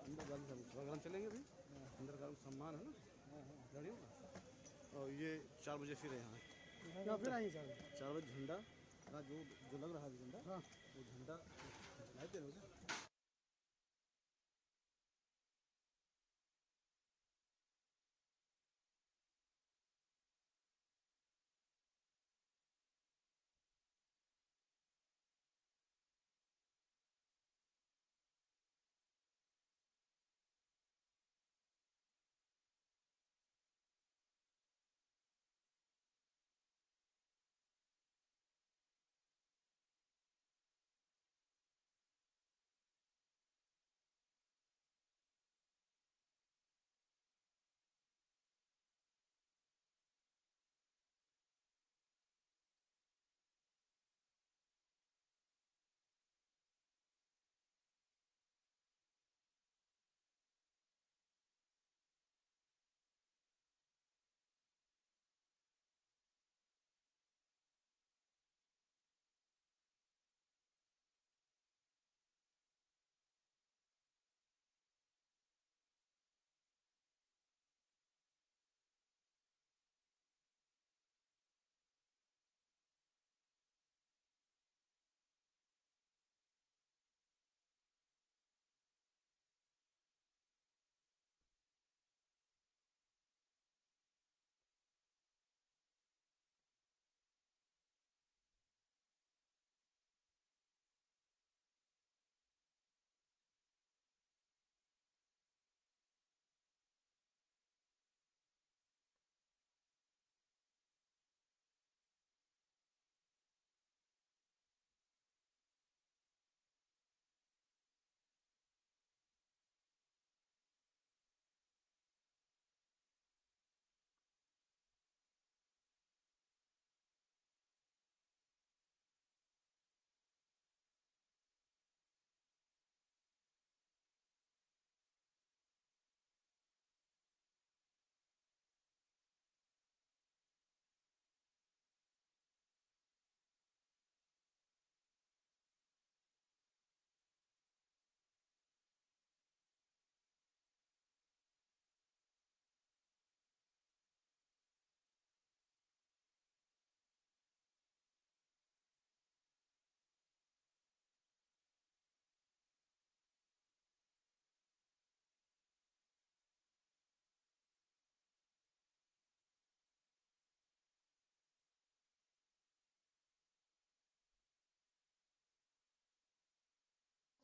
अंदर जाके सभागार चलेंगे अभी। अंदर का सम्मान है ना गाड़ियों का। और ये 4 बजे फिर यहाँ क्या फिर आएंगे 4 बजे झंडा जो लग रहा है झंडा, हाँ वो झंडा लाइट है ना।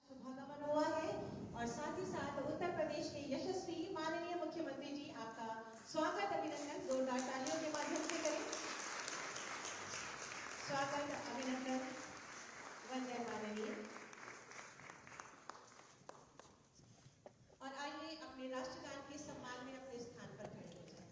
शुभागमन हुआ है और साथ ही साथ उत्तर प्रदेश के यशस्वी माननीय मुख्यमंत्री जी आपका स्वागत अभिनंदन जोरदार तालियों के माध्यम से करें। स्वागत अभिनंदन वंदे माननीय। और आइए अपने राष्ट्रगान के सम्मान में अपने स्थान पर खड़े हो जाए।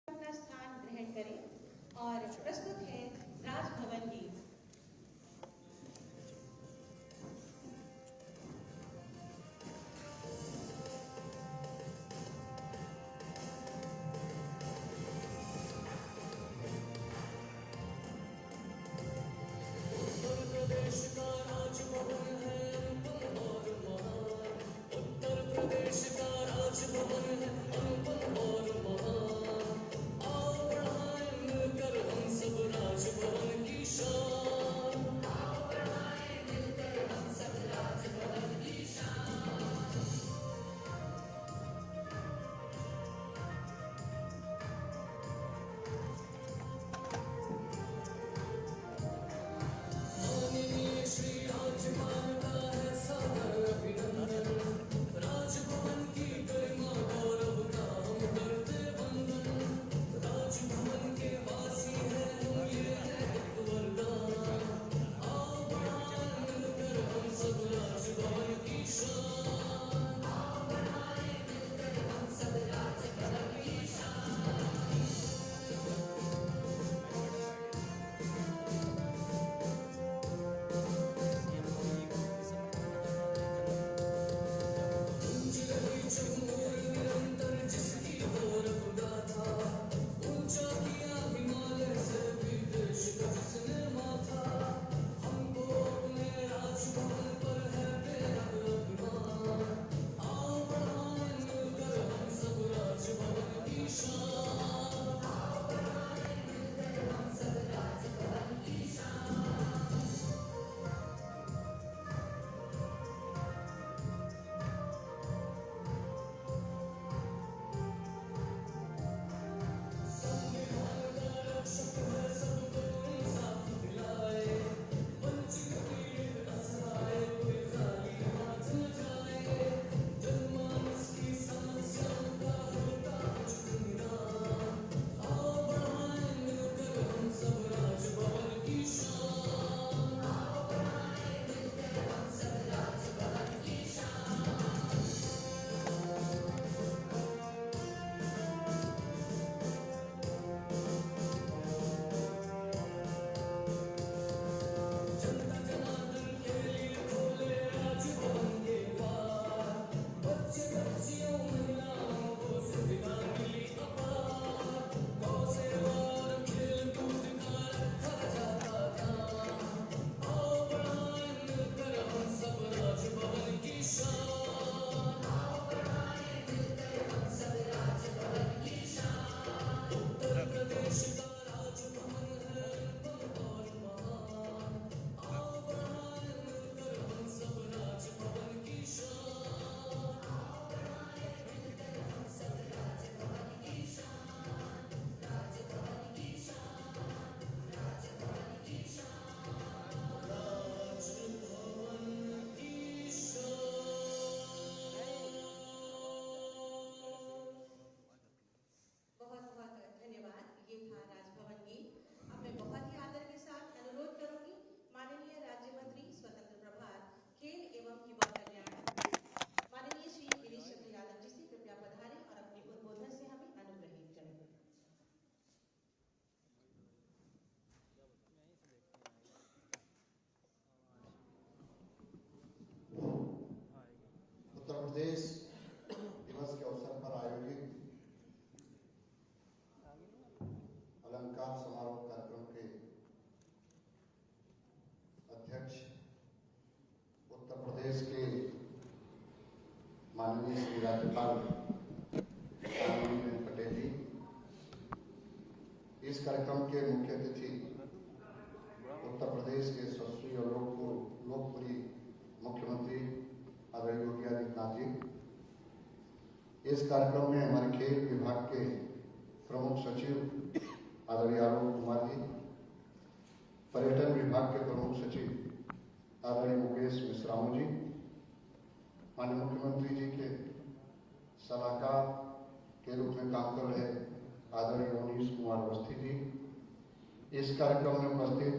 अपना स्थान ग्रहण करें और प्रस्तुत है राजभवन गीत। उत्तर प्रदेश का राजभवन है अनुपम और महान। उत्तर प्रदेश का राजभवन है अनुपम और महान। आओ बढ़ाएं मिलकर हम सब राजभवन की शान। श्री राज्यपाल आनंदीबेन पटेल जी, इस कार्यक्रम के मुख्य अतिथि उत्तर प्रदेश के यशस्वी और लोकप्रिय मुख्यमंत्री आदरणीय योगी आदित्यनाथ जी, इस कार्यक्रम में हमारे खेल विभाग के प्रमुख सचिव आदरणीय आलोक कुमार जी, पर्यटन विभाग के प्रमुख सचिव आदरणीय मुकेश मिश्रामू जी, माननीय मुख्यमंत्री जी के सलाहकार के रूप में काम कर रहे आदरणीय अवनीश कुमार अवस्थी जी, इस कार्यक्रम में उपस्थित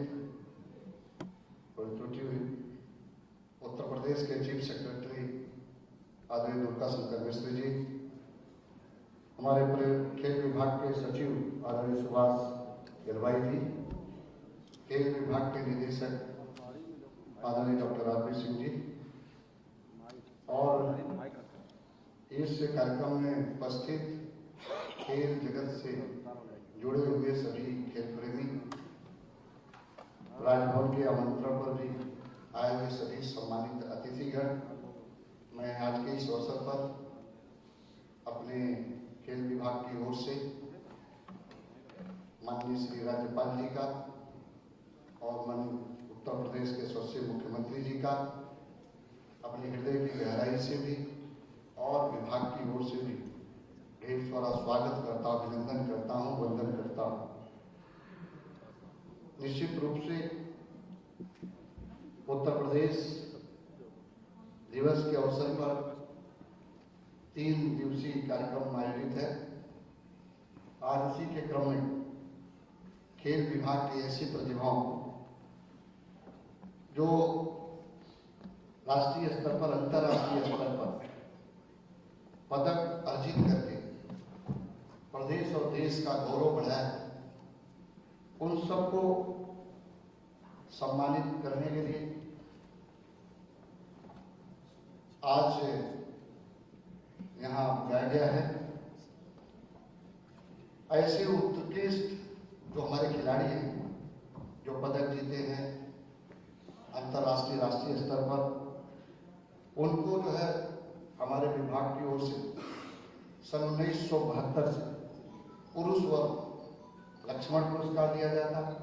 उत्तर प्रदेश के चीफ सेक्रेटरी आदरणीय दुर्गा शंकर मिश्र जी, हमारे खेल विभाग के सचिव आदरणीय सुभाष गिलवाई जी, खेल विभाग के निदेशक आदरणीय डॉक्टर राजवीर सिंह जी, और इस कार्यक्रम में उपस्थित खेल जगत से जुड़े हुए सभी खेल प्रेमी, राजभवन के आमंत्रण पर भी आए हुए सभी सम्मानित अतिथिगण, मैं आज के इस अवसर पर अपने खेल विभाग की ओर से माननीय श्री राज्यपाल जी का और माननीय उत्तर प्रदेश के यशस्वी मुख्यमंत्री जी का अपने हृदय की गहराई से भी और विभाग की ओर से भी ढेर सारा स्वागत करता हूं, अभिनंदन करता हूं, वंदन करता हूं। निश्चित रूप से उत्तर प्रदेश दिवस के अवसर पर 3 दिवसीय कार्यक्रम आयोजित है। आज उसी के क्रम में खेल विभाग की ऐसी प्रतिभाओं जो राष्ट्रीय स्तर पर, अंतर्राष्ट्रीय स्तर पर पदक अर्जित करके प्रदेश और देश का गौरव बढ़ाया, उन सबको सम्मानित करने के लिए आज यहाँ बुलाया गया है। ऐसे उत्कृष्ट जो हमारे खिलाड़ी हैं, जो पदक जीते हैं अंतर्राष्ट्रीय, राष्ट्रीय स्तर पर, उनको जो है हमारे विभाग की ओर से सन 1972 से पुरुष वर्ग लक्ष्मण पुरस्कार दिया जाता है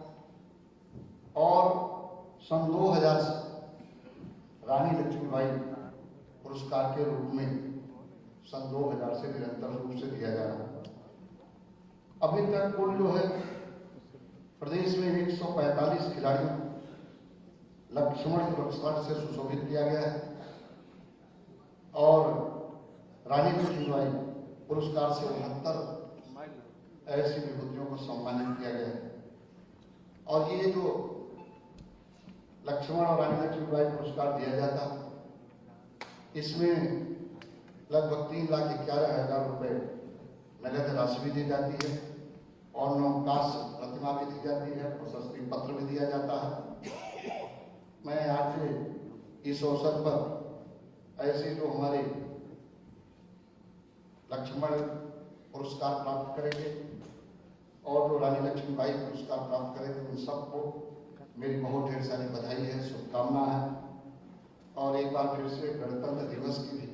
और सन 2000 से रानी लक्ष्मीबाई पुरस्कार के रूप में सन 2000 से निरंतर रूप से दिया जा रहा है। अभी तक कुल जो है प्रदेश में 145 खिलाड़ियों लक्ष्मण पुरस्कार से सुशोभित किया गया है और रानी लक्ष्मीबाई पुरस्कार से 69 ऐसी विभूतियों को सम्मानित किया गया है। और ये जो लक्ष्मण और रानी लक्ष्मीबाई पुरस्कार दिया जाता, इसमें लगभग 3,11,000 रुपए नगद राशि भी दी जाती है और नवकाश प्रतिमा भी दी जाती है, प्रशस्ति पत्र भी दिया जाता है। मैं आज इस अवसर पर ऐसे जो हमारे लक्ष्मण पुरस्कार प्राप्त करेंगे और जो रानी लक्ष्मीबाई पुरस्कार प्राप्त करेंगे, उन सबको मेरी बहुत ढेर सारी बधाई है, शुभकामना है। और एक बार फिर से गणतंत्र दिवस की भी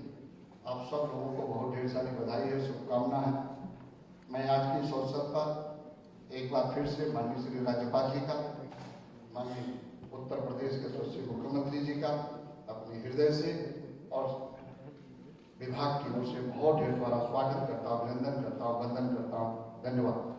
आप सब लोगों को बहुत ढेर सारी बधाई है, शुभकामना है। मैं आज के इस अवसर पर एक बार फिर से माननीय श्री राज्यपाल जी का, माननीय उत्तर प्रदेश के यशस्वी मुख्यमंत्री जी का अपने हृदय से और विभाग की ओर से बहुत ढेर सारा स्वागत करता हूँ, अभिनंदन करता हूँ, वंदन करता हूँ। धन्यवाद।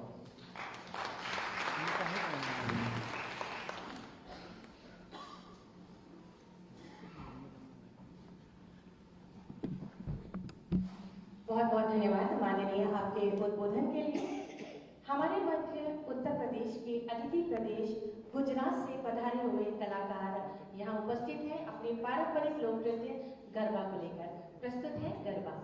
बहुत बहुत धन्यवाद माननीय आपके उद्बोधन के लिए। हमारे मध्य उत्तर प्रदेश के अतिथि प्रदेश गुजरात से पधारे हुए कलाकार यहाँ उपस्थित हैं अपने पारंपरिक लोक नृत्य गरबा को लेकर। प्रस्तुत है गरबा।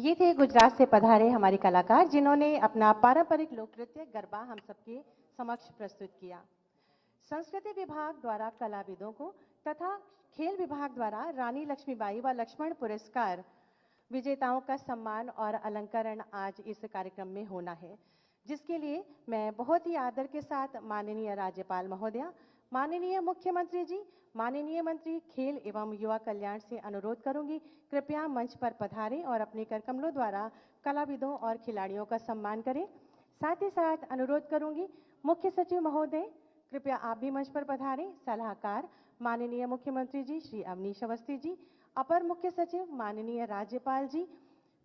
ये थे गुजरात से पधारे हमारे कलाकार जिन्होंने अपना पारंपरिक लोक नृत्य गरबा हम सबके समक्ष प्रस्तुत किया। संस्कृति विभाग द्वारा कलाविदों को तथा खेल विभाग द्वारा रानी लक्ष्मीबाई व लक्ष्मण पुरस्कार विजेताओं का सम्मान और अलंकरण आज इस कार्यक्रम में होना है, जिसके लिए मैं बहुत ही आदर के साथ माननीय राज्यपाल महोदया, माननीय मुख्यमंत्री जी, माननीय मंत्री खेल एवं युवा कल्याण से अनुरोध करूंगी, कृपया मंच पर पधारें और अपने करकमलों द्वारा कलाविदों और खिलाड़ियों का सम्मान करें। साथ ही साथ अनुरोध करूंगी मुख्य सचिव महोदय, कृपया आप भी मंच पर पधारें। सलाहकार माननीय मुख्यमंत्री जी श्री अवनीश अवस्थी जी, अपर मुख्य सचिव माननीय राज्यपाल जी,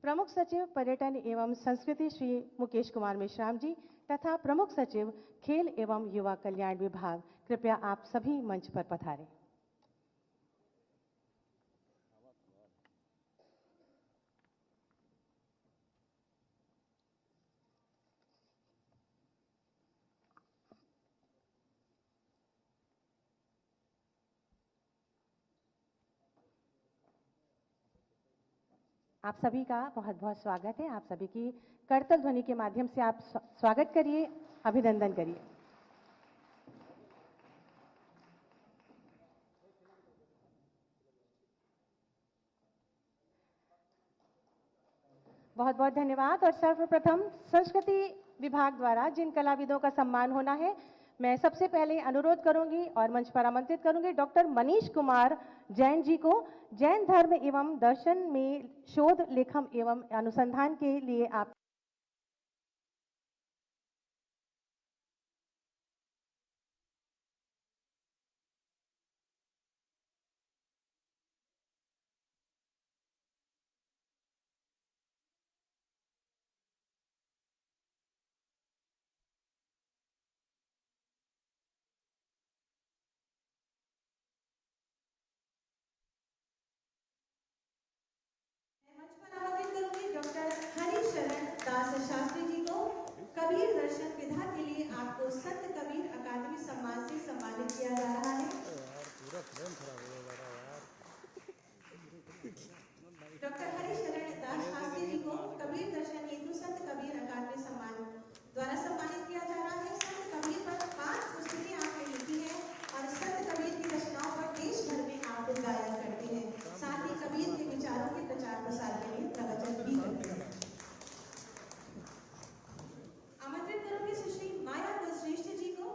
प्रमुख सचिव पर्यटन एवं संस्कृति श्री मुकेश कुमार मेश्राम जी तथा प्रमुख सचिव खेल एवं युवा कल्याण विभाग, कृपया आप सभी मंच पर पधारें। आप सभी का बहुत बहुत स्वागत है। आप सभी की करतल ध्वनि के माध्यम से आप स्वागत करिए, अभिनंदन करिए। बहुत बहुत धन्यवाद। और सर्वप्रथम संस्कृति विभाग द्वारा जिन कलाविदों का सम्मान होना है, मैं सबसे पहले अनुरोध करूंगी और मंच पर आमंत्रित करूंगी डॉक्टर मनीष कुमार जैन जी को। जैन धर्म एवं दर्शन में शोध लेखन एवं अनुसंधान के लिए आप आमंत्रित करूंगी डॉक्टर हरिशरण दास शास्त्री जी को। कबीर दर्शन विधा के लिए आपको संत कबीर अकादमी सम्मान से सम्मानित किया जा रहा है। डॉक्टर हरिशरण दास शास्त्री जी को कबीर दर्शन हेतु संत कबीर अकादमी सम्मान द्वारा सम्मानित किया जा रहा है। संत कबीर पर 5 पुस्तकें आपने लिखी है और संत कबीर की रचनाओं पर देश भर में आप गायन करते हैं, साथ ही कबीर के विचारों के प्रचार प्रसार के लिए प्रवचन भी करते हैं। आमंत्रित करूंगी सुश्री माया कुलश्रेष्ठ जी को।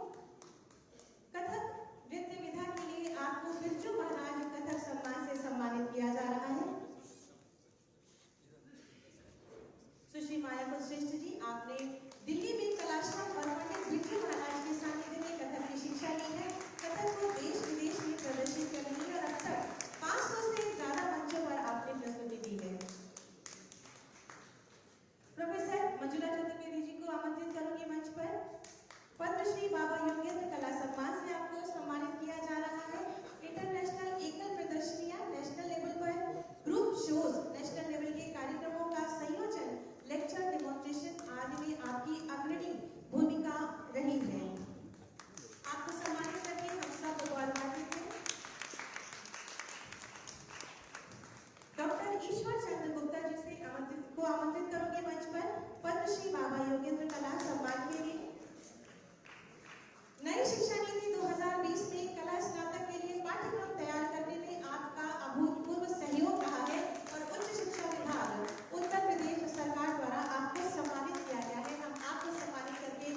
कथक नृत्य विधा के लिए आपको बिरजू महाराज कथक सम्मान से सम्मानित किया जा रहा है। सुश्री माया कुलश्रेष्ठ जी, आपने दिल्ली में कलाश्रम और पंडित बिरजू महाराज के सानिध्य में कथक की शिक्षा ली है। कथक को देश विदेश में प्रदर्शित कर रही है और अब तक 500 से ज्यादा मंचों पर आपने प्रस्तुति दी है। प्रोफेसर मंजुला चतुर्वेदी जी को आमंत्रित करूंगी मंच पर। पद्मश्री बाबा योगेंद्र कला सम्मान से आपको सम्मानित किया जा रहा है। इंटरनेशनल एकल प्रदर्शनियां नेशनल लेवल पर, ग्रुप शोज नेशनल लेवल के कार्यक्रमों का संयोजन, लेक्चर, डेमोन्स्ट्रेशन आदि में आपकी अग्रणी भूमिका रही है। आपको सम्मानित करके हम सब गौरवान्वित हैं। डॉक्टर ईश्वर चंद्र गुप्ता जी से आमंत्रित करोगे मंच पर पद्मश्री बाबा योगेंद्र कला सम्मान के लिए। नई शिक्षा नीति 2020 में कला स्नातक के लिए पाठ्यक्रम तैयार करने में आपका अभूतपूर्व सहयोग रहा है और उच्च शिक्षा विभाग उत्तर प्रदेश सरकार द्वारा आपको सम्मानित किया गया है। हम आपको सम्मानित करके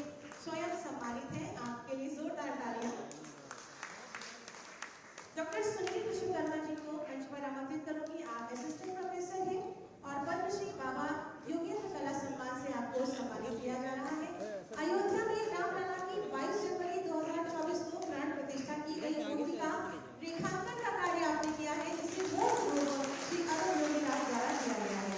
स्वयं सम्मानित हैं। आपके लिए जोरदार तालियां। डॉक्टर सुनील विश्वकर्मा जी को मंच पर आमंत्रित करूंगी। आप असिस्टेंट प्रोफेसर हैं और पद्मश्री बाबा योगेंद्र कला सम्मान से आपको सम्मानित किया जा रहा है। अयोध्या में रामलला की 22 जनवरी 2024 को प्राण प्रतिष्ठा की गई मूर्ति का रेखांकन का कार्य आपने किया है, जिसे श्री अरुण योगीराज द्वारा किया गया है।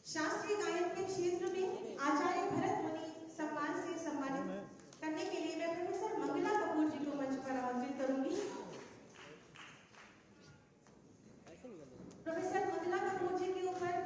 शास्त्रीय गायन के क्षेत्र में आचार्य भरत मुनि सम्मान से सम्मानित करने के लिए मैं प्रोफेसर मंगला कपूर जी को मंच पर आमंत्रित करूंगी। प्रोफेसर मंगला कपूर जी के ऊपर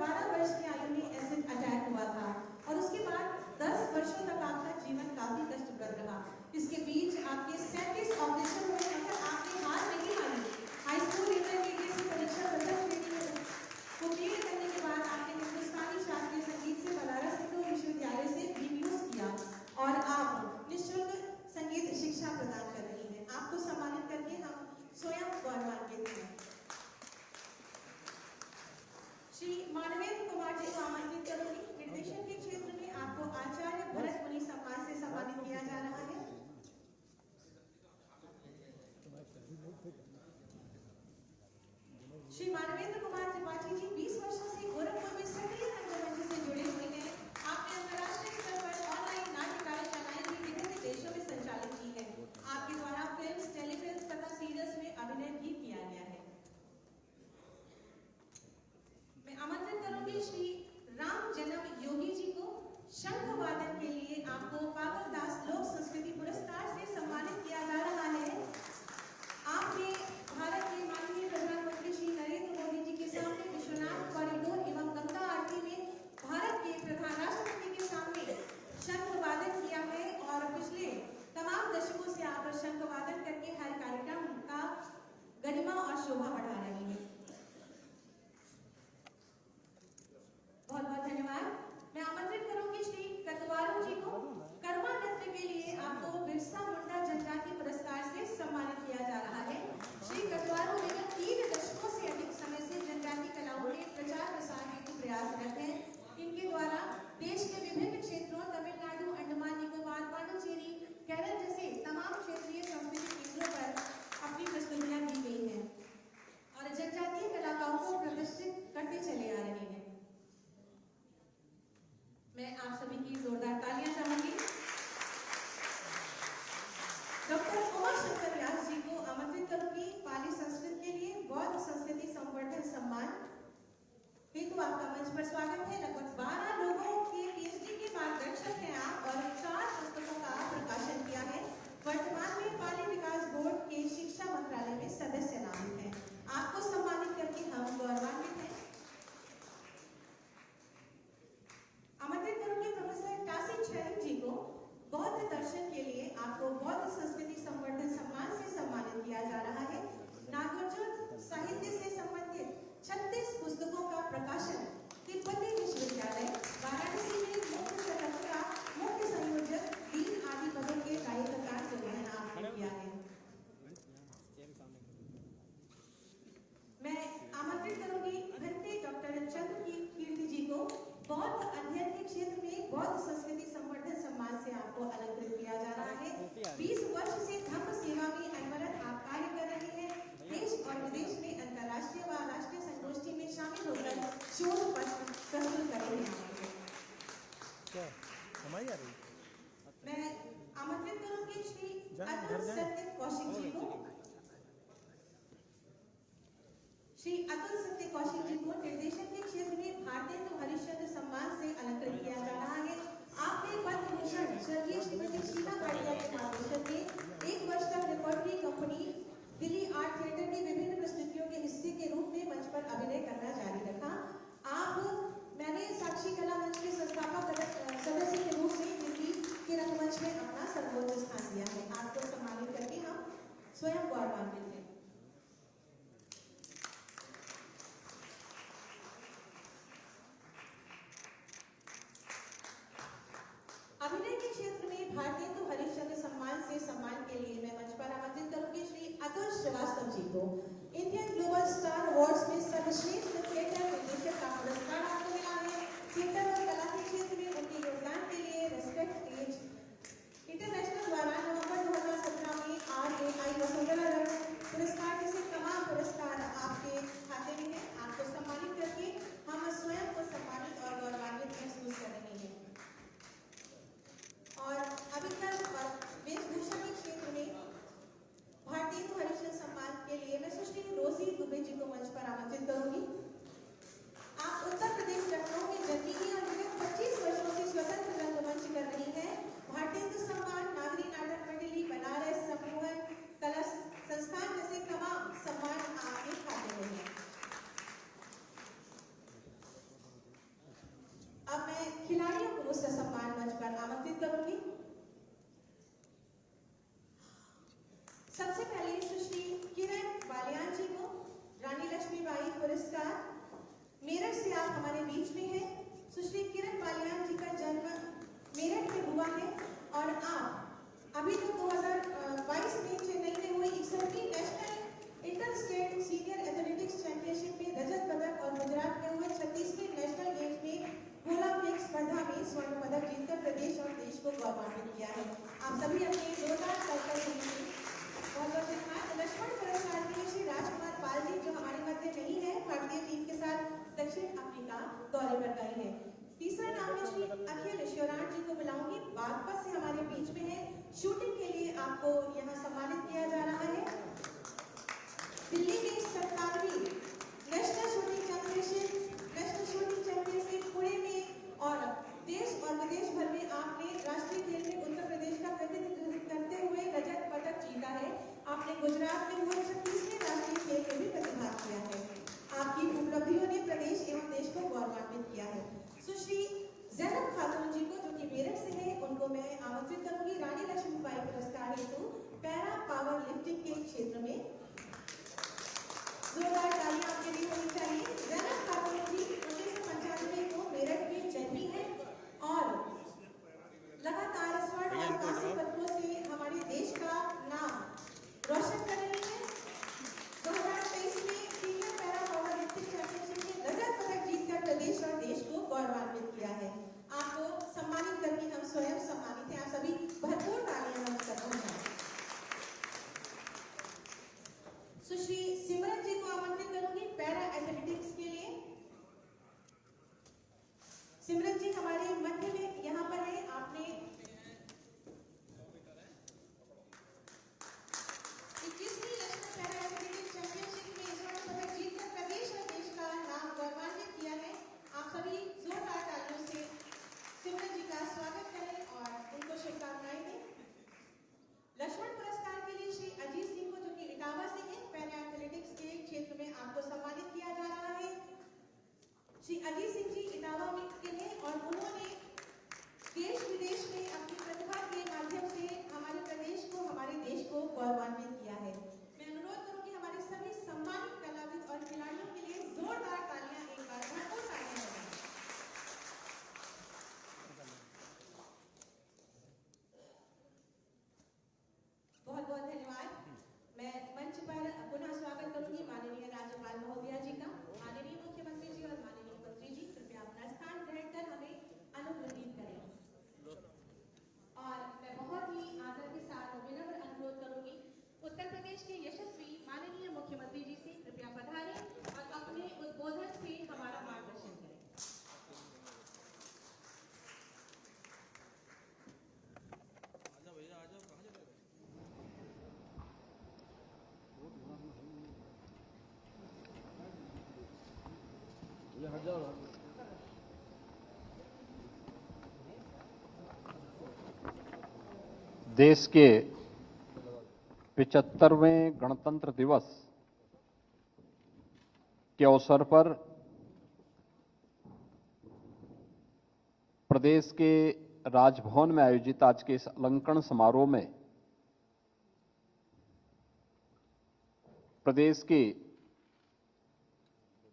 आपको बौद्ध संस्कृति संवर्धन सम्मान से सम्मानित किया जा रहा है। नागार्जुन साहित्य से संबंधित 36 पुस्तकों का प्रकाशन तिब्बती विश्वविद्यालय वाराणसी में मुख्य संरक्षका, मुख्य संयोजक, डीन आदि पदों के दायित्व का निर्वहन आपने किया है। मैं आमंत्रित करूंगी भंते डॉक्टर चंद्र कीर्ति जी को बौद्ध अध्ययन के क्षेत्र में बौद्ध संस्कृति संवर्धन सम्मान से आपको अलंकृत किया जा रहा है। 20 वर्ष से धम्म सेवा में अनवरत आप कार्य कर रहे हैं। देश और विदेश में अंतर्राष्ट्रीय व राष्ट्रीय संगोष्ठी में शामिल होकर शोध पत्र प्रस्तुत कर रहे हैं। मैं आमंत्रित करूंगी श्री अतुल सत्य कौशिक जी को। श्री अतुल सत्य कौशिक जी को निर्देशन के क्षेत्र में भारतेंदु हरिश्चंद्र सम्मान से अलंकृत किया जा रहा है। आपने पद्म भूषण स्वर्गीय श्रीमती शीला भाटिया के मार्गदर्शन में 1 वर्ष तक repertory company Delhi art theatre की विभिन्न प्रस्तुतियों के हिस्से के रूप में मंच पर अभिनय करना जारी रखा। मैंने साक्षी कला मंच के संस्थापक सदस्य के रूप में दिल्ली के रंगमंच में अपना सर्वोच्च स्थान दिया है। आपको सम्मानित करके हम स्वयं गौरवान्वित हैं। अभिनय के क्षेत्र में भारतेंदु हरिश्चंद्र सम्मान से सम्मान के लिए मैं मंच पर आमंत्रित करूंगी श्री अतुल श्रीवास्तव जी को। इंडियन ग्लोबल स्टार अवार्ड्स में सर्वश्रेष्ठ थिएटर निर्देशक का पुरस्कार आपको मिला है। थिएटर और कला के क्षेत्र में उनके योगदान के लिए रेस्पेक्ट एज इंटरनेशनल द्वारा नवंबर 2017 में RAI वसुंधरा रत्न पुरस्कार जैसे तमाम पुरस्कार आपके खाते में है। आपको सम्मानित करके हम स्वयं को सम्मानित और गौरवान्वित महसूस कर रहे हैं। और अभिनय और वेशभूषा के क्षेत्र में भारतेंदु हरिश्चंद्र सम्मान के लिए मैं सुश्री रोजी दुबे जी को मंच पर आमंत्रित करूंगी। आप उत्तर प्रदेश लखनऊ में जन्मी हैं और विगत 25 वर्षों से स्वतंत्र रंगमंच कर रही हैं। भारतेंदु सम्मान, नागरी नाटक मंडली, बनारस सम्मोहन कला संस्थान जैसे तमाम सम्मान आपके खाते में हैं। अब मैं खिलाड़ियों को उस सम्मान मंच पर आमंत्रित करूंगी। सबसे पहले सुश्री किरण बालियान जी को रानी लक्ष्मीबाई पुरस्कार, मेरठ से आप हमारे बीच में हैं। सुश्री किरण बालियान जी का जन्म मेरठ में हुआ है और आप अभी तो 2022 में चेन्नई में हुई 61वीं national inter state senior athletics championship में रजत पदक और गुजरात में हुए 36वें नेशनल गेम्स में गोला फेंक स्पर्धा में स्वर्ण पदक जीतकर प्रदेश और देश को गौरवान्वित किया है। आप सभी अपने जोरदार सर्कल दीजिए। बहुत बहुत धन्यवाद। लक्ष्मण पुरस्कार के लिए श्री राजकुमार पाल जी जो हमारे मध्य नहीं है, भारतीय टीम के साथ दक्षिण अफ्रीका दौरे पर गए हैं। तीसरा नाम मैं श्री अखिल शिवराज जी को बुलाऊंगी। बागपत से हमारे बीच में है। शूटिंग के लिए आपको यहाँ सम्मानित किया जा रहा है। दिल्ली में 57वीं नेशनल शूटिंग चैंपियनशिप पुणे में और देश और विदेश भर में आपने राष्ट्रीय खेल में उत्तर प्रदेश का प्रतिनिधित्व करते हुए रजत पदक जीता है। आपने गुजरात में हुए 36वें राष्ट्रीय खेल में भी प्रतिभाग किया है। आपकी उपलब्धियों ने प्रदेश एवं देश को गौरवान्वित किया है। सुश्री जैनब खातून जी को जो कि मेरठ से है, उनको मैं आमंत्रित करूंगी रानी लक्ष्मीबाई पुरस्कार हेतु पैरा पावर लिफ्टिंग के देश के 75वें गणतंत्र दिवस के अवसर पर प्रदेश के राजभवन में आयोजित आज के इस अलंकरण समारोह में प्रदेश की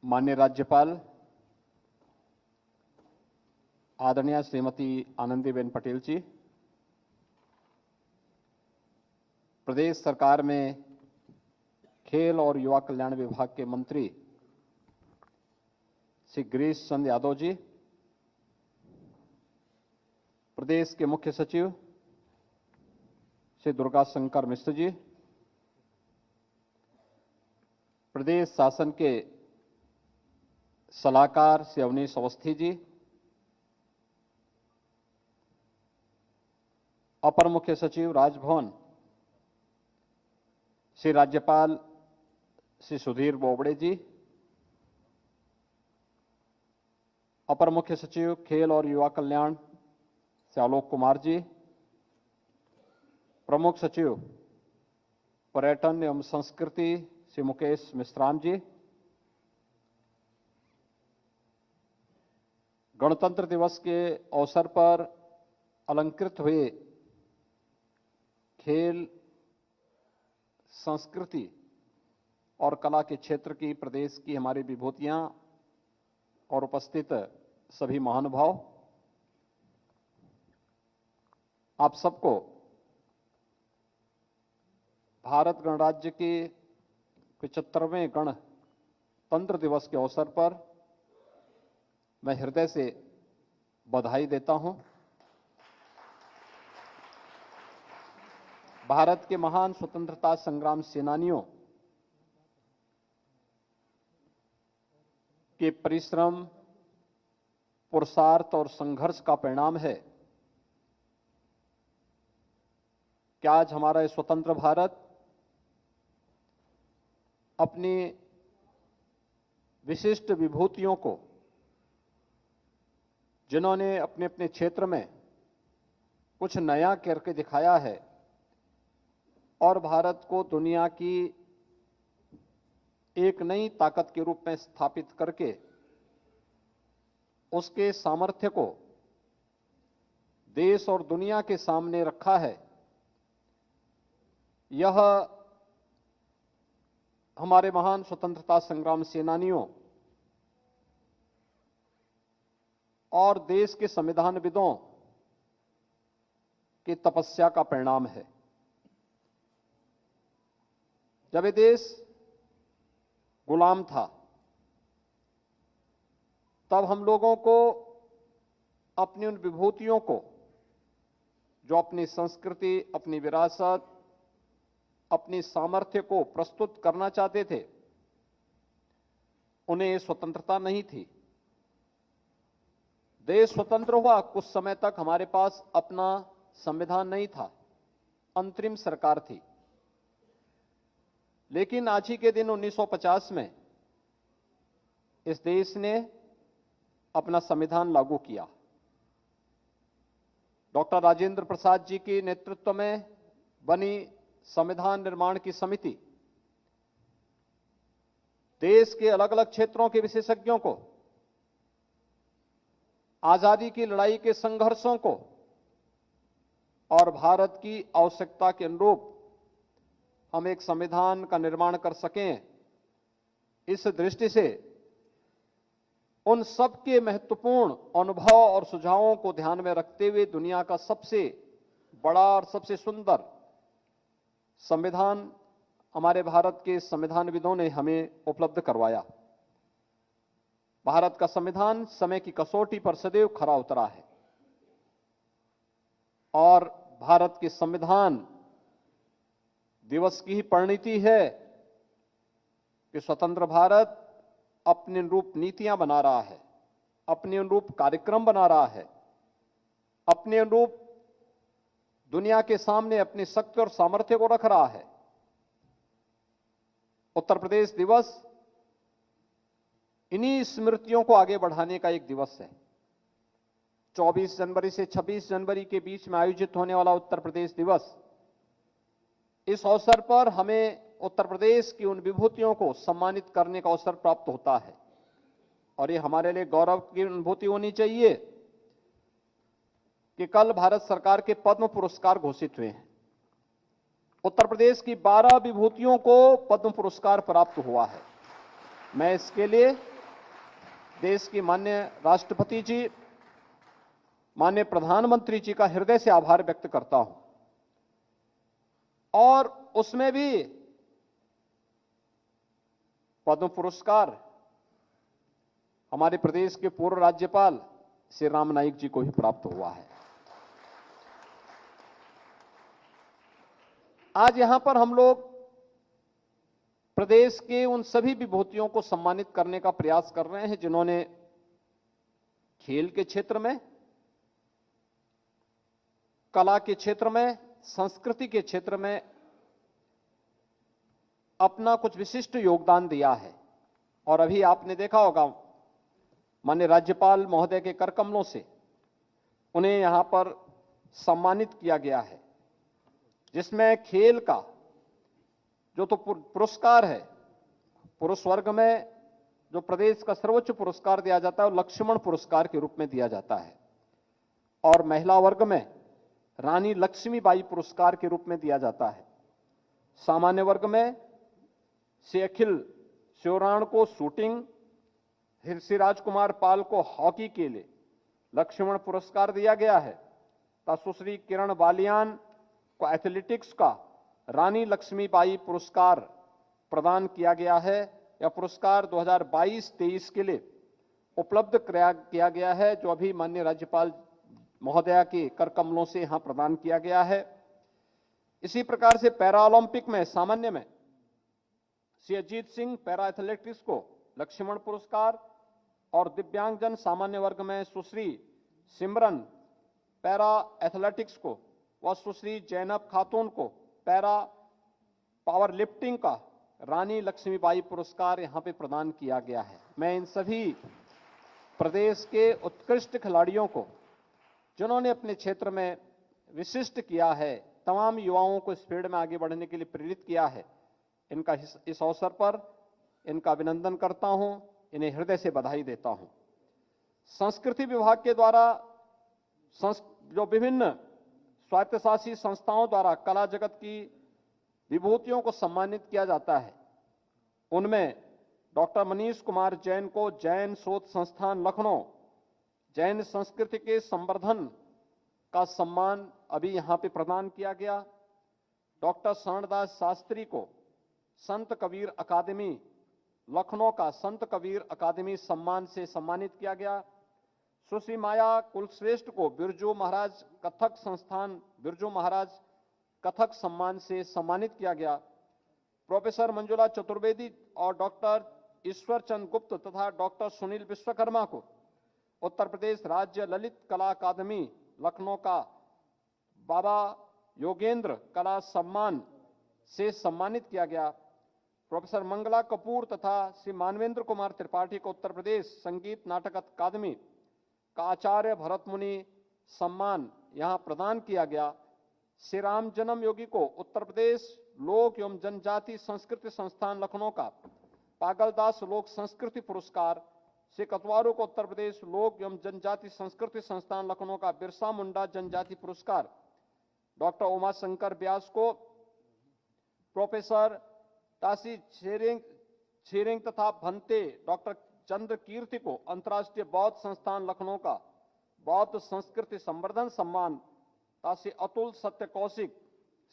माननीय राज्यपाल आदरणीय श्रीमती आनंदीबेन पटेल जी, प्रदेश सरकार में खेल और युवा कल्याण विभाग के मंत्री श्री गिरीश चंद्र यादव जी, प्रदेश के मुख्य सचिव श्री दुर्गा शंकर मिश्र जी, प्रदेश शासन के सलाहकार श्री अवनीश अवस्थी जी, अपर मुख्य सचिव राजभवन श्री राज्यपाल श्री सुधीर बोबड़े जी, अपर मुख्य सचिव खेल और युवा कल्याण श्री आलोक कुमार जी, प्रमुख सचिव पर्यटन एवं संस्कृति श्री मुकेश मिश्राम जी, गणतंत्र दिवस के अवसर पर अलंकृत हुए खेल, संस्कृति और कला के क्षेत्र की प्रदेश की हमारी विभूतियां और उपस्थित सभी महानुभाव, आप सबको भारत गणराज्य के 75वें गणतंत्र दिवस के अवसर पर मैं हृदय से बधाई देता हूं। भारत के महान स्वतंत्रता संग्राम सेनानियों के परिश्रम, पुरुषार्थ और संघर्ष का परिणाम है कि आज हमारा स्वतंत्र भारत अपनी विशिष्ट विभूतियों को, जिन्होंने अपने अपने क्षेत्र में कुछ नया करके दिखाया है और भारत को दुनिया की एक नई ताकत के रूप में स्थापित करके उसके सामर्थ्य को देश और दुनिया के सामने रखा है, यह हमारे महान स्वतंत्रता संग्राम सेनानियों और देश के संविधानविदों की तपस्या का परिणाम है। जब ये देश गुलाम था, तब हम लोगों को अपनी उन विभूतियों को, जो अपनी संस्कृति, अपनी विरासत, अपनी सामर्थ्य को प्रस्तुत करना चाहते थे, उन्हें स्वतंत्रता नहीं थी। देश स्वतंत्र हुआ, कुछ समय तक हमारे पास अपना संविधान नहीं था, अंतरिम सरकार थी। लेकिन आज ही के दिन 1950 में इस देश ने अपना संविधान लागू किया। डॉक्टर राजेंद्र प्रसाद जी के नेतृत्व में बनी संविधान निर्माण की समिति देश के अलग अलग क्षेत्रों के विशेषज्ञों को, आजादी की लड़ाई के संघर्षों को और भारत की आवश्यकता के अनुरूप हम एक संविधान का निर्माण कर सकें, इस दृष्टि से उन सबके महत्वपूर्ण अनुभव और सुझावों को ध्यान में रखते हुए दुनिया का सबसे बड़ा और सबसे सुंदर संविधान हमारे भारत के संविधानविदों ने हमें उपलब्ध करवाया। भारत का संविधान समय की कसौटी पर सदैव खरा उतरा है और भारत के संविधान दिवस की ही परिणति है कि स्वतंत्र भारत अपने अनुरूप नीतियां बना रहा है, अपने अनुरूप कार्यक्रम बना रहा है, अपने अनुरूप दुनिया के सामने अपनी शक्ति और सामर्थ्य को रख रहा है। उत्तर प्रदेश दिवस इन्हीं स्मृतियों को आगे बढ़ाने का एक दिवस है। 24 जनवरी से 26 जनवरी के बीच में आयोजित होने वाला उत्तर प्रदेश दिवस, इस अवसर पर हमें उत्तर प्रदेश की उन विभूतियों को सम्मानित करने का अवसर प्राप्त होता है और ये हमारे लिए गौरव की अनुभूति होनी चाहिए कि कल भारत सरकार के पद्म पुरस्कार घोषित हुए हैं। उत्तर प्रदेश की 12 विभूतियों को पद्म पुरस्कार प्राप्त हुआ है। मैं इसके लिए देश की माननीय राष्ट्रपति जी, माननीय प्रधानमंत्री जी का हृदय से आभार व्यक्त करता हूं और उसमें भी पद्म पुरस्कार हमारे प्रदेश के पूर्व राज्यपाल श्री राम नाईक जी को ही प्राप्त हुआ है। आज यहां पर हम लोग प्रदेश के उन सभी विभूतियों को सम्मानित करने का प्रयास कर रहे हैं जिन्होंने खेल के क्षेत्र में, कला के क्षेत्र में, संस्कृति के क्षेत्र में अपना कुछ विशिष्ट योगदान दिया है। और अभी आपने देखा होगा माननीय राज्यपाल महोदय के कर कमलों से उन्हें यहां पर सम्मानित किया गया है, जिसमें खेल का जो तो पुरस्कार है, पुरुष वर्ग में जो प्रदेश का सर्वोच्च पुरस्कार दिया जाता है वो लक्ष्मण पुरस्कार के रूप में दिया जाता है और महिला वर्ग में रानी लक्ष्मीबाई पुरस्कार के रूप में दिया जाता है। सामान्य वर्ग में श्री अखिल श्योराण को शूटिंग, श्री राजकुमार पाल को हॉकी के लिए लक्ष्मण पुरस्कार दिया गया है तथा सुश्री किरण बालियान को एथलेटिक्स का रानी लक्ष्मीबाई पुरस्कार प्रदान किया गया है। यह पुरस्कार 2022-23 के लिए उपलब्ध किया गया है, जो अभी माननीय राज्यपाल महोदया के कर कमलों से यहां प्रदान किया गया है। इसी प्रकार से पैरा ओलंपिक में सामान्य में श्री अजीत सिंह पैरा एथलेटिक्स को लक्ष्मण पुरस्कार और दिव्यांगजन सामान्य वर्ग में सुश्री सिमरन पैरा एथलेटिक्स को व सुश्री जैनब खातून को पैरा पावर लिफ्टिंग का रानी लक्ष्मीबाई पुरस्कार यहां पे प्रदान किया गया है। मैं इन सभी प्रदेश के उत्कृष्ट खिलाड़ियों को जिन्होंने अपने क्षेत्र में विशिष्ट किया है, तमाम युवाओं को इस फील्ड में आगे बढ़ने के लिए प्रेरित किया है, इनका इस अवसर पर इनका अभिनंदन करता हूं, इन्हें हृदय से बधाई देता हूं। संस्कृति विभाग के द्वारा जो विभिन्न स्वायत्तशासी संस्थाओं द्वारा कला जगत की विभूतियों को सम्मानित किया जाता है, उनमें डॉक्टर मनीष कुमार जैन को जैन शोध संस्थान लखनऊ जैन संस्कृति के संवर्धन का सम्मान अभी यहां पे प्रदान किया गया। डॉक्टर शरणदास शास्त्री को संत कबीर अकादमी लखनऊ का संत कबीर अकादमी सम्मान से सम्मानित किया गया। सुश्री माया कुलश्रेष्ठ को बिरजू महाराज कथक संस्थान बिरजू महाराज कथक सम्मान से सम्मानित किया गया। प्रोफेसर मंजुला चतुर्वेदी और डॉक्टर ईश्वर चंद गुप्त तथा डॉक्टर सुनील विश्वकर्मा को उत्तर प्रदेश राज्य ललित कला अकादमी लखनऊ का बाबा योगेंद्र कला सम्मान से सम्मानित किया गया। प्रोफेसर मंगला कपूर तथा श्री मानवेंद्र कुमार त्रिपाठी को उत्तर प्रदेश संगीत नाटक अकादमी का आचार्य भरत मुनि सम्मान यहां प्रदान किया गया। श्री राम जन्म योगी को उत्तर प्रदेश लोक एवं जनजाति संस्कृति संस्थान लखनऊ का पागलदास लोक संस्कृति पुरस्कार, श्री कतवारू को उत्तर प्रदेश लोक एवं जनजाति संस्कृति संस्थान लखनऊ का बिरसा मुंडा जनजाति पुरस्कार, डॉक्टर उमा शंकर व्यास को प्रोफेसर तासी छेरिंग तथा भंते डॉक्टर चंद्र कीर्ति को अंतर्राष्ट्रीय बौद्ध संस्थान लखनऊ का बौद्ध संस्कृति संवर्धन सम्मान, तासी अतुल सत्य कौशिक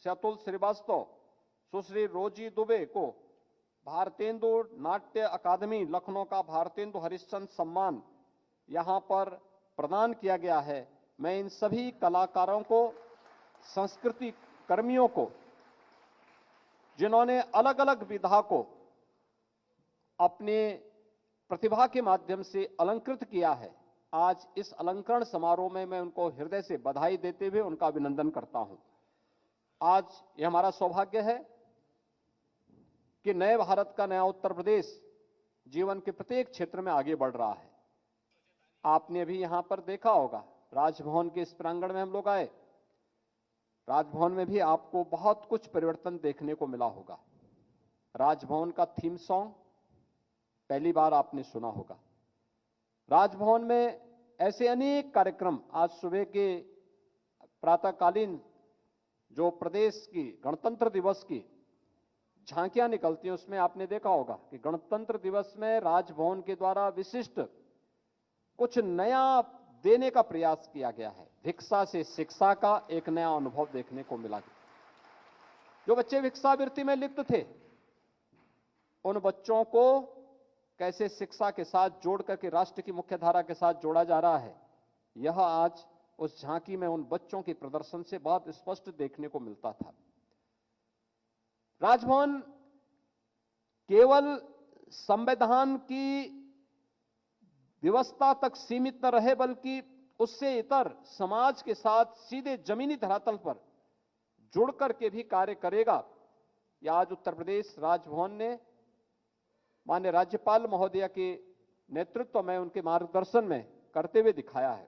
से अतुल श्रीवास्तव, सुश्री रोजी दुबे को भारतेंदु नाट्य अकादमी लखनऊ का भारतेंदु हरिश्चंद्र सम्मान यहां पर प्रदान किया गया है। मैं इन सभी कलाकारों को, संस्कृति कर्मियों को, जिन्होंने अलग अलग विधा को अपने प्रतिभा के माध्यम से अलंकृत किया है, आज इस अलंकरण समारोह में मैं उनको हृदय से बधाई देते हुए उनका अभिनंदन करता हूं। आज यह हमारा सौभाग्य है कि नए भारत का नया उत्तर प्रदेश जीवन के प्रत्येक क्षेत्र में आगे बढ़ रहा है। आपने भी यहां पर देखा होगा, राजभवन के इस प्रांगण में हम लोग आए, राजभवन में भी आपको बहुत कुछ परिवर्तन देखने को मिला होगा। राजभवन का थीम सॉन्ग पहली बार आपने सुना होगा। राजभवन में ऐसे अनेक कार्यक्रम, आज सुबह के प्रातःकालीन जो प्रदेश की गणतंत्र दिवस की झांकियां निकलती हैं, उसमें आपने देखा होगा कि गणतंत्र दिवस में राजभवन के द्वारा विशिष्ट कुछ नया देने का प्रयास किया गया है। भिक्षा से शिक्षा का एक नया अनुभव देखने को मिला। जो बच्चे भिक्षावृत्ति में लिप्त थे, उन बच्चों को कैसे शिक्षा के साथ जोड़ करके राष्ट्र की मुख्यधारा के साथ जोड़ा जा रहा है, यह आज उस झांकी में उन बच्चों के प्रदर्शन से बहुत स्पष्ट देखने को मिलता था। राजभवन केवल संविधान की व्यवस्था तक सीमित न रहे, बल्कि उससे इतर समाज के साथ सीधे जमीनी धरातल पर जुड़ करके भी कार्य करेगा। यह आज उत्तर प्रदेश राजभवन ने माननीय राज्यपाल महोदया के नेतृत्व में, उनके मार्गदर्शन में करते हुए दिखाया है।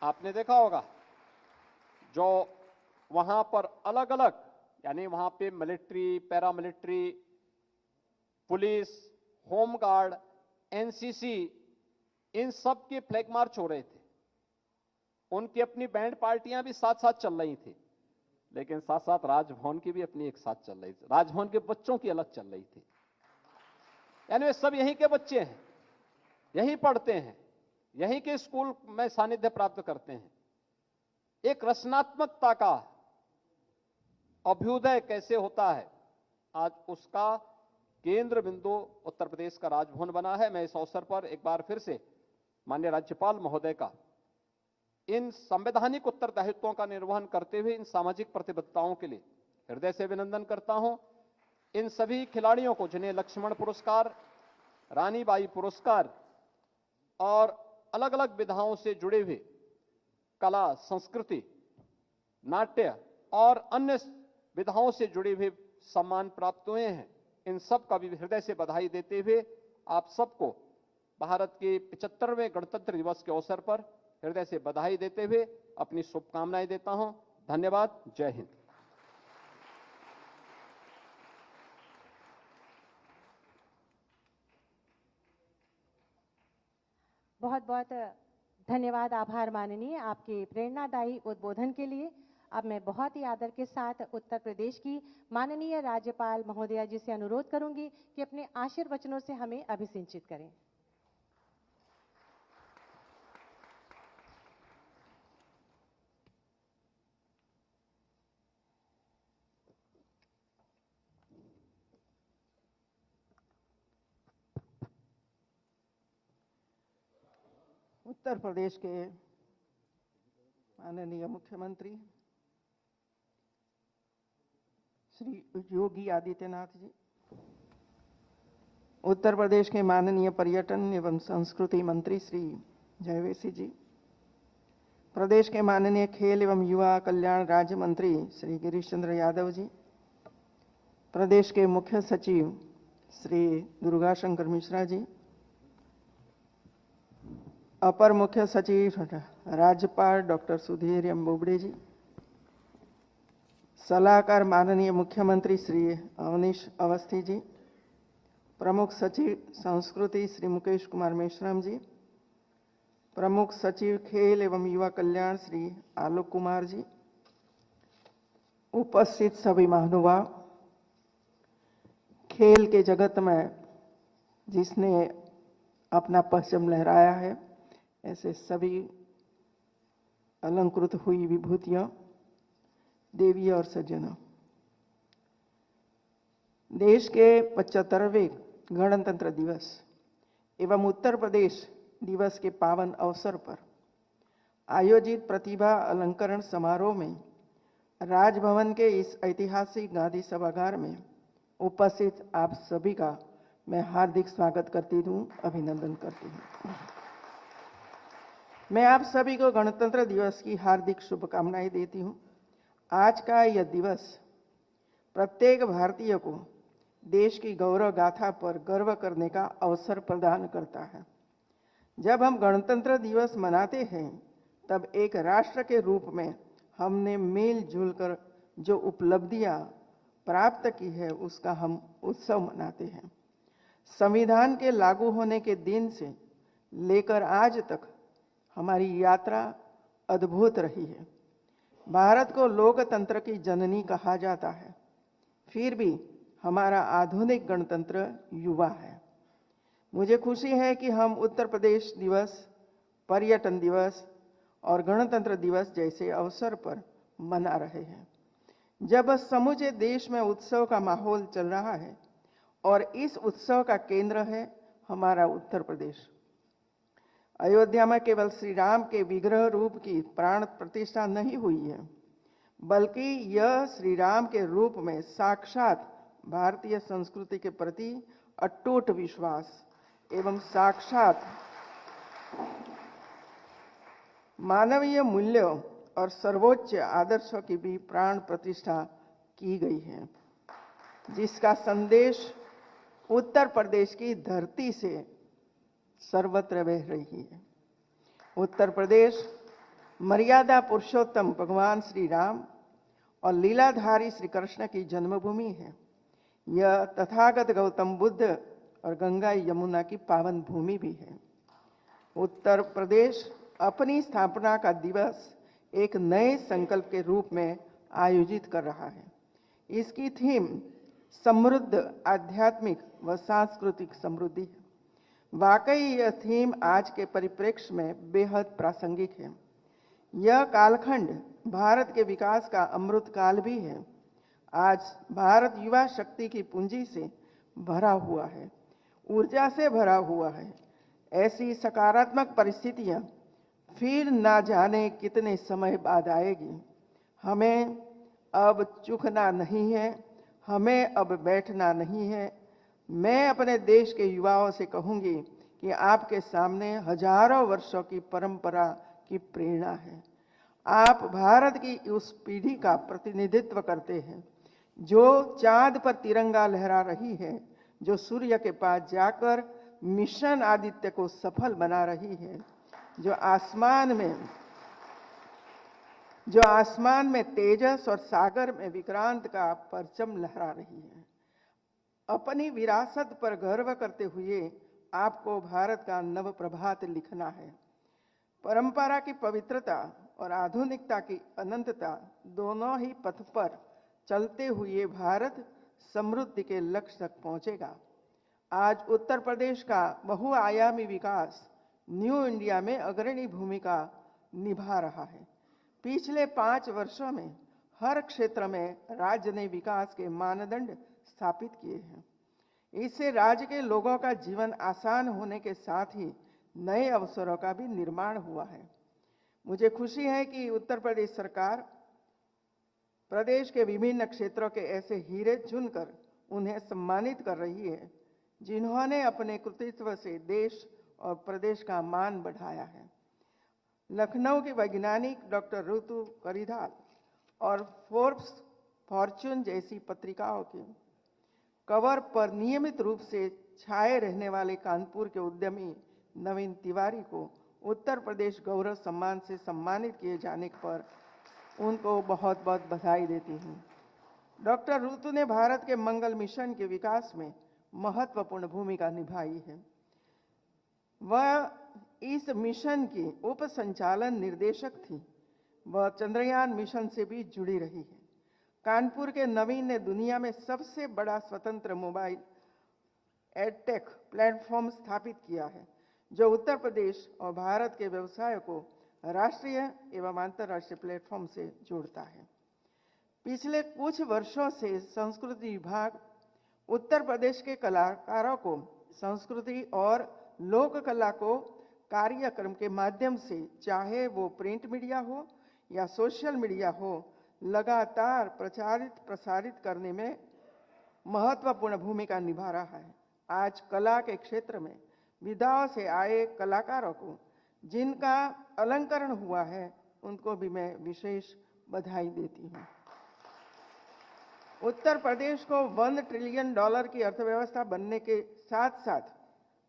आपने देखा होगा जो वहां पर अलग अलग, यानी वहां पे military, paramilitary, police, home guard, NCC, इन सब के फ्लैग मार्च हो रहे थे। उनकी अपनी बैंड पार्टियां भी साथ साथ चल रही थी, लेकिन साथ साथ राजभवन की भी अपनी एक साथ चल रही थी। राजभवन के बच्चों की अलग चल रही थी, यानी वे सब यहीं के बच्चे हैं, यहीं पढ़ते हैं, यहीं के स्कूल में सानिध्य प्राप्त करते हैं। एक रचनात्मकता का अभ्युदय कैसे होता है, आज उसका केंद्र बिंदु उत्तर प्रदेश का राजभवन बना है। मैं इस अवसर पर एक बार फिर से माननीय राज्यपाल महोदय का इन संवैधानिक उत्तरदायित्वों का निर्वहन करते हुए इन सामाजिक प्रतिबद्धताओं के लिए हृदय से अभिनंदन करता हूं। इन सभी खिलाड़ियों को, जिन्हें लक्ष्मण पुरस्कार, रानीबाई पुरस्कार और अलग अलग विधाओं से जुड़े हुए कला, संस्कृति, नाट्य और अन्य विधाओं से जुड़े हुए सम्मान प्राप्त हुए हैं, इन सब का भी हृदय से बधाई देते हुए आप सबको भारत के 75वें गणतंत्र दिवस के अवसर पर हृदय से बधाई देते हुए अपनी शुभकामनाएं देता हूं। धन्यवाद। जय हिंद। बहुत बहुत धन्यवाद, आभार माननीय, आपके प्रेरणादायी उद्बोधन के लिए। अब मैं बहुत ही आदर के साथ उत्तर प्रदेश की माननीय राज्यपाल महोदया जी से अनुरोध करूंगी कि अपने आशीर्वचनों से हमें अभिसिंचित करें। उत्तर प्रदेश के माननीय मुख्यमंत्री श्री योगी आदित्यनाथ जी, उत्तर प्रदेश के माननीय पर्यटन एवं संस्कृति मंत्री श्री जयवेसी जी, प्रदेश के माननीय खेल एवं युवा कल्याण राज्य मंत्री श्री गिरीश चंद्र यादव जी, प्रदेश के मुख्य सचिव श्री दुर्गा शंकर मिश्रा जी, अपर मुख्य सचिव राज्यपाल डॉक्टर सुधीर एम बोबड़े जी, सलाहकार माननीय मुख्यमंत्री श्री अवनीश अवस्थी जी, प्रमुख सचिव संस्कृति श्री मुकेश कुमार मेश्राम जी, प्रमुख सचिव खेल एवं युवा कल्याण श्री आलोक कुमार जी, उपस्थित सभी महानुभाव, खेल के जगत में जिसने अपना परचम लहराया है, ऐसे सभी अलंकृत हुई विभूतियां, देवी और सज्जनों, देश के 75वें गणतंत्र दिवस एवं उत्तर प्रदेश दिवस के पावन अवसर पर आयोजित प्रतिभा अलंकरण समारोह में राजभवन के इस ऐतिहासिक गांधी सभागार में उपस्थित आप सभी का मैं हार्दिक स्वागत करती हूँ, अभिनंदन करती हूँ। मैं आप सभी को गणतंत्र दिवस की हार्दिक शुभकामनाएं देती हूँ। आज का यह दिवस प्रत्येक भारतीय को देश की गौरव गाथा पर गर्व करने का अवसर प्रदान करता है। जब हम गणतंत्र दिवस मनाते हैं तब एक राष्ट्र के रूप में हमने मिलजुल कर जो उपलब्धियां प्राप्त की है उसका हम उत्सव मनाते हैं। संविधान के लागू होने के दिन से लेकर आज तक हमारी यात्रा अद्भुत रही है। भारत को लोकतंत्र की जननी कहा जाता है, फिर भी हमारा आधुनिक गणतंत्र युवा है। मुझे खुशी है कि हम उत्तर प्रदेश दिवस, पर्यटन दिवस और गणतंत्र दिवस जैसे अवसर पर मना रहे हैं। जब समूचे देश में उत्सव का माहौल चल रहा है और इस उत्सव का केंद्र है हमारा उत्तर प्रदेश। अयोध्या में केवल श्री राम के विग्रह रूप की प्राण प्रतिष्ठा नहीं हुई है, बल्कि यह श्री राम के रूप में साक्षात भारतीय संस्कृति के प्रति अटूट विश्वास एवं साक्षात मानवीय मूल्यों और सर्वोच्च आदर्शों की भी प्राण प्रतिष्ठा की गई है, जिसका संदेश उत्तर प्रदेश की धरती से सर्वत्र बह रही है। उत्तर प्रदेश मर्यादा पुरुषोत्तम भगवान श्री राम और लीलाधारी श्री कृष्ण की जन्मभूमि है। यह तथागत गौतम बुद्ध और गंगा यमुना की पावन भूमि भी है। उत्तर प्रदेश अपनी स्थापना का दिवस एक नए संकल्प के रूप में आयोजित कर रहा है। इसकी थीम समृद्ध आध्यात्मिक व सांस्कृतिक समृद्धि है। वाकई यह थीम आज के परिप्रेक्ष्य में बेहद प्रासंगिक है। यह कालखंड भारत के विकास का अमृत काल भी है। आज भारत युवा शक्ति की पूंजी से भरा हुआ है, ऊर्जा से भरा हुआ है। ऐसी सकारात्मक परिस्थितियां फिर ना जाने कितने समय बाद आएगी। हमें अब चूकना नहीं है, हमें अब बैठना नहीं है। मैं अपने देश के युवाओं से कहूंगी कि आपके सामने हजारों वर्षों की परंपरा की प्रेरणा है। आप भारत की उस पीढ़ी का प्रतिनिधित्व करते हैं जो चांद पर तिरंगा लहरा रही है, जो सूर्य के पास जाकर मिशन आदित्य को सफल बना रही है, जो आसमान में तेजस और सागर में विक्रांत का परचम लहरा रही है। अपनी विरासत पर गर्व करते हुए आपको भारत का नव प्रभात लिखना है। परंपरा की पवित्रता और आधुनिकता की अनंतता दोनों ही पथ पर चलते हुए भारत समृद्धि के लक्ष्य तक पहुंचेगा। आज उत्तर प्रदेश का बहुआयामी विकास न्यू इंडिया में अग्रणी भूमिका निभा रहा है। पिछले 5 वर्षों में हर क्षेत्र में राज्य ने विकास के मानदंड स्थापित किए हैं। इससे राज्य के लोगों का जीवन आसान होने के साथ ही नए अवसरों का भी निर्माण हुआ है। मुझे खुशी है कि उत्तर प्रदेश सरकार प्रदेश के विभिन्न क्षेत्रों के ऐसे हीरे चुनकर उन्हें सम्मानित कर रही है जिन्होंने अपने कृतित्व से देश और प्रदेश का मान बढ़ाया है। लखनऊ की वैज्ञानिक डॉक्टर ऋतु करिधाल और फोर्ब्स, फॉर्च्यून जैसी पत्रिकाओं के कवर पर नियमित रूप से छाए रहने वाले कानपुर के उद्यमी नवीन तिवारी को उत्तर प्रदेश गौरव सम्मान से सम्मानित किए जाने पर उनको बहुत बहुत बधाई देती हूँ। डॉक्टर ऋतु ने भारत के मंगल मिशन के विकास में महत्वपूर्ण भूमिका निभाई है। वह इस मिशन की उप संचालन निर्देशक थी। वह चंद्रयान मिशन से भी जुड़ी रही है। कानपुर के नवीन ने दुनिया में सबसे बड़ा स्वतंत्र मोबाइल एडटेक प्लेटफॉर्म स्थापित किया है, जो उत्तर प्रदेश और भारत के व्यवसाय को राष्ट्रीय एवं अंतर्राष्ट्रीय प्लेटफॉर्म से जोड़ता है। पिछले कुछ वर्षों से संस्कृति विभाग उत्तर प्रदेश के कलाकारों को संस्कृति और लोक कला को कार्यक्रम के माध्यम से, चाहे वो प्रिंट मीडिया हो या सोशल मीडिया हो, लगातार प्रचारित प्रसारित करने में महत्वपूर्ण भूमिका निभा रहा है। आज कला के क्षेत्र में विधाओं से आए कलाकारों को जिनका अलंकरण हुआ है, उनको भी मैं विशेष बधाई देती हूँ। उत्तर प्रदेश को $1 ट्रिलियन की अर्थव्यवस्था बनने के साथ साथ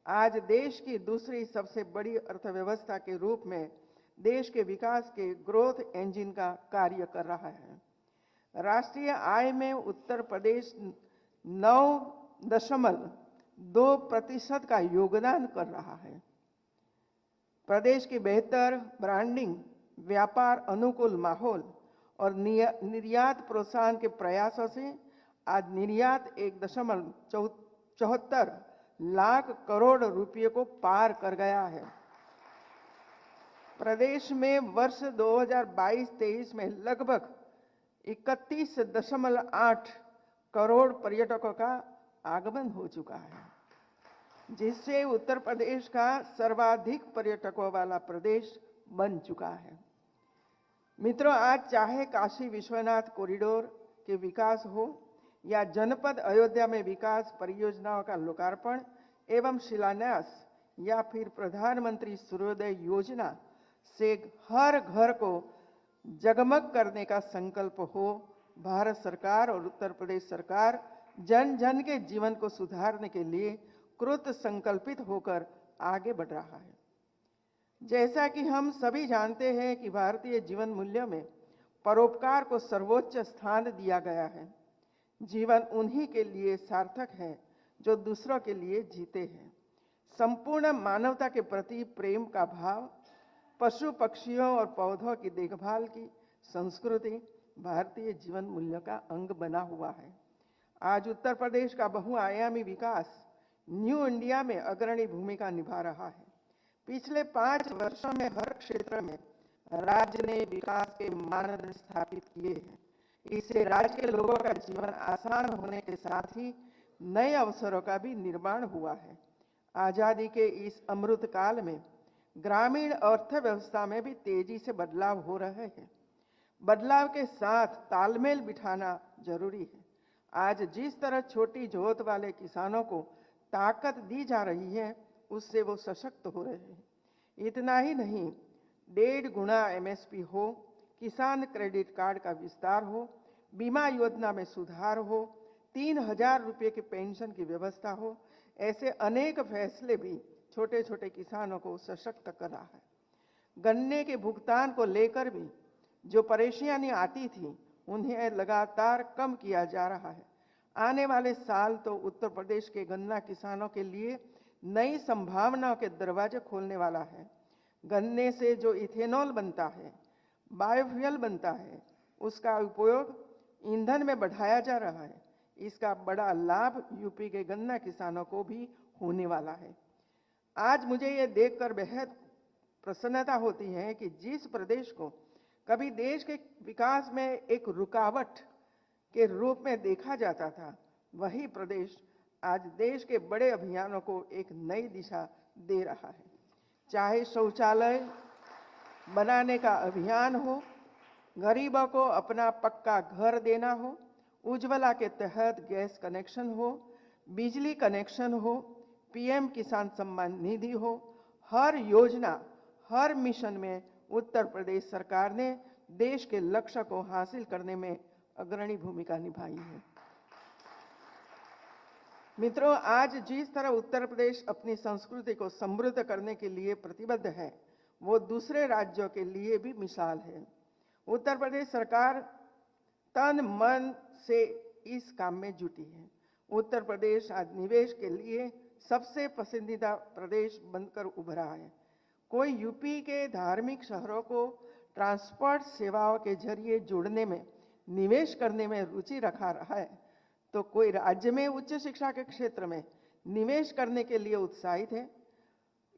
आज देश की दूसरी सबसे बड़ी अर्थव्यवस्था के रूप में देश के विकास के ग्रोथ इंजन का कार्य कर रहा है। राष्ट्रीय आय में उत्तर प्रदेश 9.2% का योगदान कर रहा है। प्रदेश की बेहतर ब्रांडिंग, व्यापार अनुकूल माहौल और निर्यात प्रोत्साहन के प्रयासों से आज निर्यात 1.74 लाख करोड़ रुपये को पार कर गया है। प्रदेश में वर्ष 2022-23 में लगभग 31.8 करोड़ पर्यटकों का आगमन हो चुका है, जिससे उत्तर प्रदेश का सर्वाधिक पर्यटकों वाला प्रदेश बन चुका है। मित्रों, आज चाहे काशी विश्वनाथ कॉरिडोर के विकास हो या जनपद अयोध्या में विकास परियोजनाओं का लोकार्पण एवं शिलान्यास या फिर प्रधानमंत्री सूर्योदय योजना से हर घर को जगमग करने का संकल्प हो, भारत सरकार और उत्तर प्रदेश सरकार जन जन के जीवन को सुधारने के लिए कृत संकल्पित होकर आगे बढ़ रहा है। जैसा कि हम सभी जानते हैं कि भारतीय जीवन मूल्यों में परोपकार को सर्वोच्च स्थान दिया गया है। जीवन उन्हीं के लिए सार्थक है जो दूसरों के लिए जीते हैं। संपूर्ण मानवता के प्रति प्रेम का भाव, पशु पक्षियों और पौधों की देखभाल की संस्कृति भारतीय जीवन मूल्यों का अंग बना हुआ है। आज उत्तर प्रदेश का बहुआयामी विकास न्यू इंडिया में अग्रणी भूमिका निभा रहा है। पिछले 5 वर्षों में हर क्षेत्र में राज्य ने विकास के मानदंड स्थापित किए हैं। इससे राज्य के लोगों का जीवन आसान होने के साथ ही नए अवसरों का भी निर्माण हुआ है। आजादी के इस अमृत काल में ग्रामीण अर्थव्यवस्था में भी तेजी से बदलाव हो रहे हैं। बदलाव के साथ तालमेल बिठाना जरूरी है। आज जिस तरह छोटी जोत वाले किसानों को ताकत दी जा रही है, उससे वो सशक्त हो रहे हैं। इतना ही नहीं, 1.5 गुना MSP हो, किसान क्रेडिट कार्ड का विस्तार हो, बीमा योजना में सुधार हो, 3000 रुपये की पेंशन की व्यवस्था हो, ऐसे अनेक फैसले भी छोटे छोटे किसानों को सशक्त कर रहा है। गन्ने के भुगतान को लेकर भी जो परेशानी आती थी, उन्हें लगातार कम किया जा रहा है। आने वाले साल तो उत्तर प्रदेश के गन्ना किसानों के लिए नई संभावनाओं के दरवाजे खोलने वाला है। गन्ने से जो इथेनॉल बनता है, बायोफ्यूल बनता है, उसका उपयोग ईंधन में बढ़ाया जा रहा है। इसका बड़ा लाभ यूपी के गन्ना किसानों को भी होने वाला है। आज मुझे ये देखकर बेहद प्रसन्नता होती है कि जिस प्रदेश को कभी देश के विकास में एक रुकावट के रूप में देखा जाता था, वही प्रदेश आज देश के बड़े अभियानों को एक नई दिशा दे रहा है। चाहे शौचालय बनाने का अभियान हो, गरीबों को अपना पक्का घर देना हो, उज्ज्वला के तहत गैस कनेक्शन हो, बिजली कनेक्शन हो, PM किसान सम्मान निधि हो, हर योजना, हर मिशन में उत्तर प्रदेश सरकार ने देश के लक्ष्य को हासिल करने में अग्रणी भूमिका निभाई है। मित्रों, आज जिस तरह उत्तर प्रदेश अपनी संस्कृति को समृद्ध करने के लिए प्रतिबद्ध है, वो दूसरे राज्यों के लिए भी मिसाल है। उत्तर प्रदेश सरकार तन मन से इस काम में जुटी है। उत्तर प्रदेश आज निवेश के लिए सबसे पसंदीदा प्रदेश बनकर उभरा है। कोई यूपी के धार्मिक शहरों को ट्रांसपोर्ट सेवाओं के जरिए जोड़ने में, निवेश करने में रुचि रखा रहा है, तो कोई राज्य में उच्च शिक्षा के क्षेत्र में निवेश करने के लिए उत्साहित है।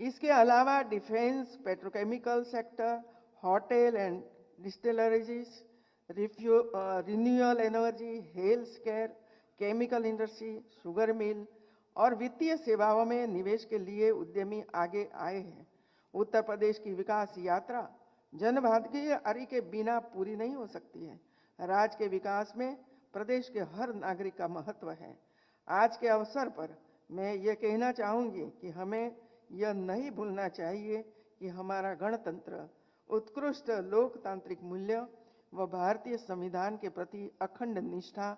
इसके अलावा defence, petrochemical sector, hotel and distilleries, renewable energy, health care, chemical industry, sugar mill और वित्तीय सेवाओं में निवेश के लिए उद्यमी आगे आए हैं। उत्तर प्रदेश की विकास यात्रा जनभागीदारी के बिना पूरी नहीं हो सकती है। राज्य के विकास में प्रदेश के हर नागरिक का महत्व है। आज के अवसर पर मैं ये कहना चाहूँगी कि हमें यह नहीं भूलना चाहिए कि हमारा गणतंत्र उत्कृष्ट लोकतांत्रिक मूल्यों व भारतीय संविधान के प्रति अखंड निष्ठा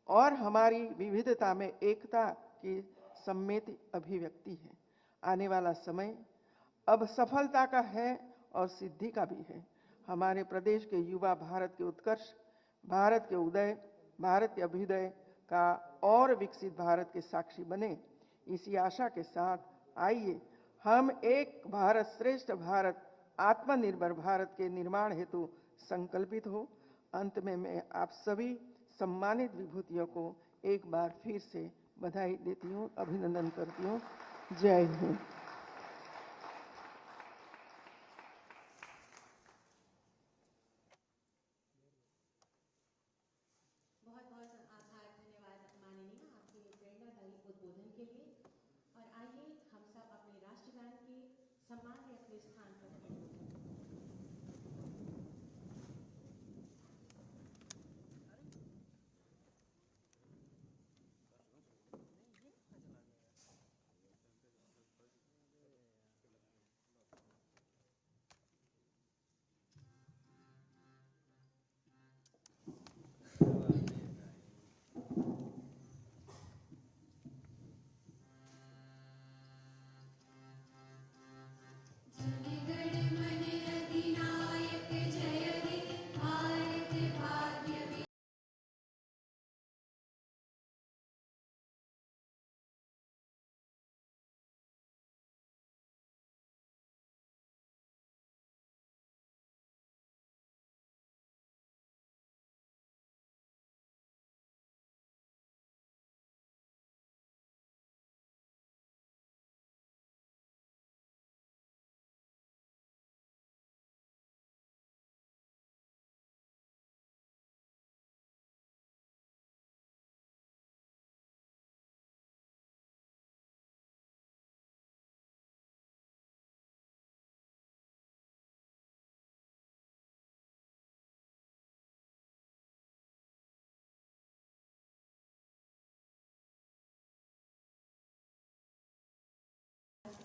और हमारी विविधता में एकता की सम्मिलित अभिव्यक्ति है। आने वाला समय अब सफलता का है और सिद्धि का भी है। हमारे प्रदेश के युवा भारत के उत्कर्ष, भारत के उदय, भारत के अभ्युदय का और विकसित भारत के साक्षी बने, इसी आशा के साथ आइए हम एक भारत श्रेष्ठ भारत, आत्मनिर्भर भारत के निर्माण हेतु संकल्पित हो। अंत में मैं आप सभी सम्मानित विभूतियों को एक बार फिर से बधाई देती हूँ, अभिनंदन करती हूँ। जय हिंद। बहुत बहुत आभार, धन्यवाद माननीय आपके प्रेरणादायी उद्बोधन के लिए। और आइए हम सब अपने राष्ट्रगान के सम्मान में अपने स्थान पर खड़े हों।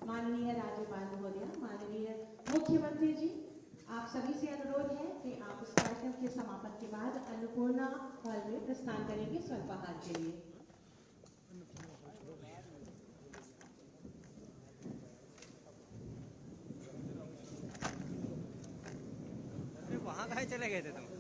माननीय राज्यपाल महोदया, माननीय मुख्यमंत्री जी, आप सभी से अनुरोध है कि आप इस कार्यक्रम के समापन के बाद अन्नपूर्णा हॉल में प्रस्थान करेंगे स्वल्पाहार के लिए। वहाँ कहाँ चले गए थे तुम?